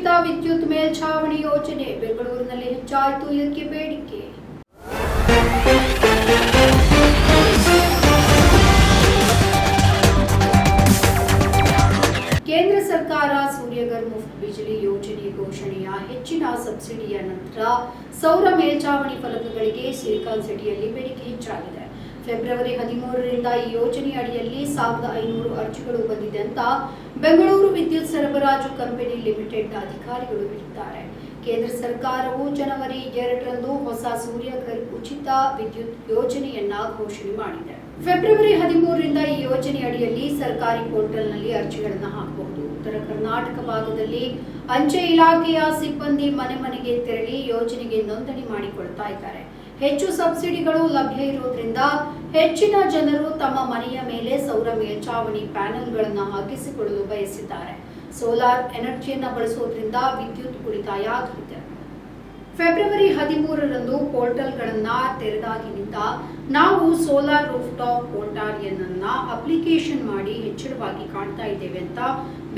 ಉಚಿತ ವಿದ್ಯುತ್ ಮೇಲ್ಛಾವಣಿ ಯೋಜನೆ ಬೆಂಗಳೂರಿನಲ್ಲಿ ಹೆಚ್ಚಾಯಿತು, ಇದಕ್ಕೆ ಬೇಡಿಕೆ. ಕೇಂದ್ರ ಸರ್ಕಾರ ಸೂರ್ಯಘರ್ ಮುಫ್ತ್ ಬಿಜಿಲಿ ಯೋಜನೆ ಘೋಷಣೆಯ ಹೆಚ್ಚಿನ ಸಬ್ಸಿಡಿಯ ನಂತರ ಸೌರ ಮೇಲ್ಛಾವಣಿ ಫಲಕಗಳಿಗೆ ಸಿಲಿಕಾನ್ ಸಿಟಿಯಲ್ಲಿ ಬೇಡಿಕೆ ಹೆಚ್ಚಾಗಿದೆ. ಫೆಬ್ರವರಿ 13ರಿಂದ ಈ ಯೋಜನೆ ಅಡಿಯಲ್ಲಿ 1500 ಅರ್ಜಿಗಳು ಬಂದಿದೆ ಅಂತ ಬೆಂಗಳೂರು ವಿದ್ಯುತ್ ಸರಬರಾಜು ಕಂಪನಿ ಲಿಮಿಟೆಡ್ ಅಧಿಕಾರಿಗಳು ಹೇಳಿದ್ದಾರೆ. ಕೇಂದ್ರ ಸರ್ಕಾರವು ಜನವರಿ 2ರಂದು ಹೊಸ ಸೂರ್ಯಘರ್ ಉಚಿತ ವಿದ್ಯುತ್ ಯೋಜನೆಯನ್ನ ಘೋಷಣೆ ಮಾಡಿದೆ. ಫೆಬ್ರವರಿ 13ರಿಂದ ಈ ಯೋಜನೆ ಅಡಿಯಲ್ಲಿ ಸರ್ಕಾರಿ ಪೋರ್ಟಲ್ನಲ್ಲಿ ಅರ್ಜಿಗಳನ್ನು ಹಾಕಬಹುದು. ಉತ್ತರ ಕರ್ನಾಟಕ ಭಾಗದಲ್ಲಿ ಅಂಚೆ ಇಲಾಖೆಯ ಸಿಬ್ಬಂದಿ ಮನೆ ಮನೆಗೆ ತೆರಳಿ ಯೋಜನೆಗೆ ನೋಂದಣಿ ಮಾಡಿಕೊಳ್ತಾ ಇದ್ದಾರೆ. ಹೆಚ್ಚು ಸಬ್ಸಿಡಿಗಳು ಲಭ್ಯ ಇರುವುದರಿಂದ ಹೆಚ್ಚಿನ ಜನರು ತಮ್ಮ ಮನೆಯ ಮೇಲೆ ಸೌರ ಮೇಲ್ಛಾವಣಿ ಪ್ಯಾನೆಲ್ಗಳನ್ನು ಹಾಕಿಸಿಕೊಳ್ಳಲು ಬಯಸಿದ್ದಾರೆ. ಸೋಲಾರ್ ಎನರ್ಜಿಯನ್ನು ಬಳಸುವುದರಿಂದ ವಿದ್ಯುತ್ ಉಳಿತಾಯ ಆಗಲಿದೆ. ಫೆಬ್ರವರಿ 13ರಂದು ಪೋರ್ಟಲ್ಗಳನ್ನು ತೆರೆದಾಗಿನಿಂದ ನಾವು ಸೋಲಾರ್ ರೂಫ್ಟಾಪ್ ಪೋರ್ಟಲ್ ಅಪ್ಲಿಕೇಶನ್ ಮಾಡಿ ಹೆಚ್ಚಳವಾಗಿ ಕಾಣ್ತಾ ಇದ್ದೇವೆ ಅಂತ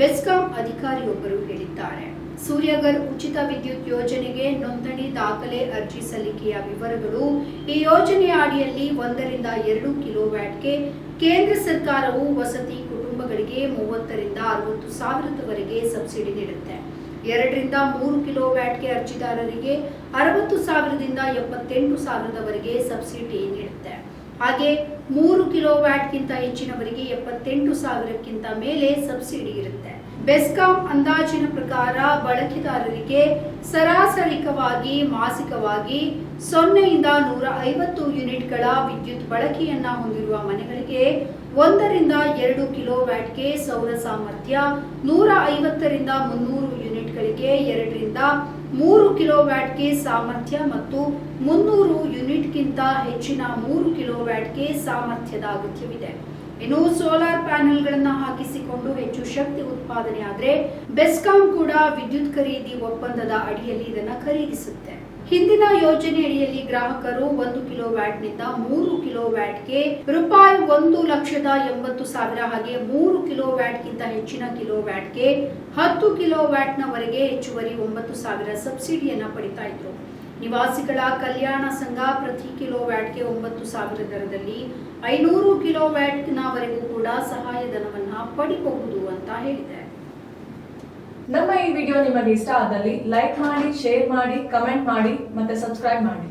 ಬೆಸ್ಕಾಂ ಅಧಿಕಾರಿಯೊಬ್ಬರು ಹೇಳಿದ್ದಾರೆ. ಸೂರ್ಯಘರ್ ಉಚಿತ ವಿದ್ಯುತ್ ಯೋಜನೆಗೆ ನೋಂದಣಿ ದಾಖಲೆ ಅರ್ಜಿ ಸಲ್ಲಿಕೆಯ ವಿವರಗಳು. ಈ ಯೋಜನೆಯ ಅಡಿಯಲ್ಲಿ 1ರಿಂದ 2 ಕಿಲೋವ್ಯಾಟ್ಗೆ ಕೇಂದ್ರ ಸರ್ಕಾರವು ವಸತಿ ಕುಟುಂಬಗಳಿಗೆ 30ರಿಂದ 60 ಸಾವಿರದವರೆಗೆ ಸಬ್ಸಿಡಿ ನೀಡುತ್ತೆ. 2ರಿಂದ 3 ಕಿಲೋವ್ಯಾಟ್ಗೆ ಅರ್ಜಿದಾರರಿಗೆ 60 ಸಾವಿರದಿಂದ 78 ಸಾವಿರದವರೆಗೆ ಸಬ್ಸಿಡಿ ನೀಡುತ್ತೆ. ಹಾಗೆ 3 ಕಿಲೋವ್ಯಾಟ್ಗಿಂತ ಹೆಚ್ಚಿನವರಿಗೆ 78 ಸಾವಿರಕ್ಕಿಂತ ಮೇಲೆ ಸಬ್ಸಿಡಿ ಇರುತ್ತೆ. ಬೆಸ್ಕಾಂ ಅಂದಾಜಿನ ಪ್ರಕಾರ ಬಳಕೆದಾರರಿಗೆ ಸರಾಸರಿಕವಾಗಿ ಮಾಸಿಕವಾಗಿ 0ರಿಂದ 150 ಯೂನಿಟ್ಗಳ ವಿದ್ಯುತ್ ಬಳಕೆಯನ್ನ ಹೊಂದಿರುವ ಮನೆಗಳಿಗೆ 1ರಿಂದ 2 ಕಿಲೋವ್ಯಾಟ್ಗೆ ಸೌರ ಸಾಮರ್ಥ್ಯ, 150ರಿಂದ 300 ಯೂನಿಟ್ಗಳಿಗೆ 2ರಿಂದ 3 ಕಿಲೋವ್ಯಾಟ್ಗೆ ಸಾಮರ್ಥ್ಯ ಮತ್ತು 300 ಯೂನಿಟ್ಗಿಂತ ಹೆಚ್ಚಿನ 3 ಕಿಲೋವ್ಯಾಟ್ಗೆ ಸಾಮರ್ಥ್ಯದ ಅಗತ್ಯವಿದೆ. ಇನ್ನು ಸೋಲಾರ್ ಪ್ಯಾನೆಲ್ಗಳನ್ನು ಹಾಕಿಸಿಕೊಂಡು ಹೆಚ್ಚು ಶಕ್ತಿ ಉತ್ಪಾದನೆ ಆದರೆ ಬೆಸ್ಕಾಂ ಕೂಡ ವಿದ್ಯುತ್ ಖರೀದಿ ಒಪ್ಪಂದದ ಅಡಿಯಲ್ಲಿ ಇದನ್ನು ಖರೀದಿಸುತ್ತೆ. ಹಿಂದಿನ ಯೋಜನೆ ಅಡಿಯಲ್ಲಿ ಗ್ರಾಹಕರು 1 ಕಿಲೋವ್ಯಾಟ್ನಿಂದ 3 ಕಿಲೋವ್ಯಾಟ್ಗೆ ರೂಪಾಯಿ 1,80,000 ಹಾಗೆ 3 ಕಿಲೋವ್ಯಾಟ್ಗಿಂತ ಹೆಚ್ಚಿನ ಕಿಲೋವ್ಯಾಟ್ಗೆ 10 ಕಿಲೋವ್ಯಾಟ್ನವರೆಗೆ ಹೆಚ್ಚುವರಿ 9,000 ಸಬ್ಸಿಡಿಯನ್ನ ಪಡಿತಾ ಇದ್ರು. ನಿವಾಸಿಗಳ ಕಲ್ಯಾಣ ಸಂಘ ಪ್ರತಿ ಕಿಲೋವ್ಯಾಟ್ಗೆ 9,000 ದರದಲ್ಲಿ 500 ಕಿಲೋವ್ಯಾಟ್ನವರೆಗೂ ಕೂಡ ಸಹಾಯಧನವನ್ನ ಪಡಿಬಹುದು ಅಂತ ಹೇಳಿದೆ. ನಮ್ಮ ಈ ವಿಡಿಯೋ ನಿಮಗೆ ಇಷ್ಟ ಆದಲ್ಲಿ ಲೈಕ್ ಮಾಡಿ, ಶೇರ್ ಮಾಡಿ, ಕಮೆಂಟ್ ಮಾಡಿ ಮತ್ತೆ ಸಬ್ಸ್ಕ್ರೈಬ್ ಮಾಡಿ.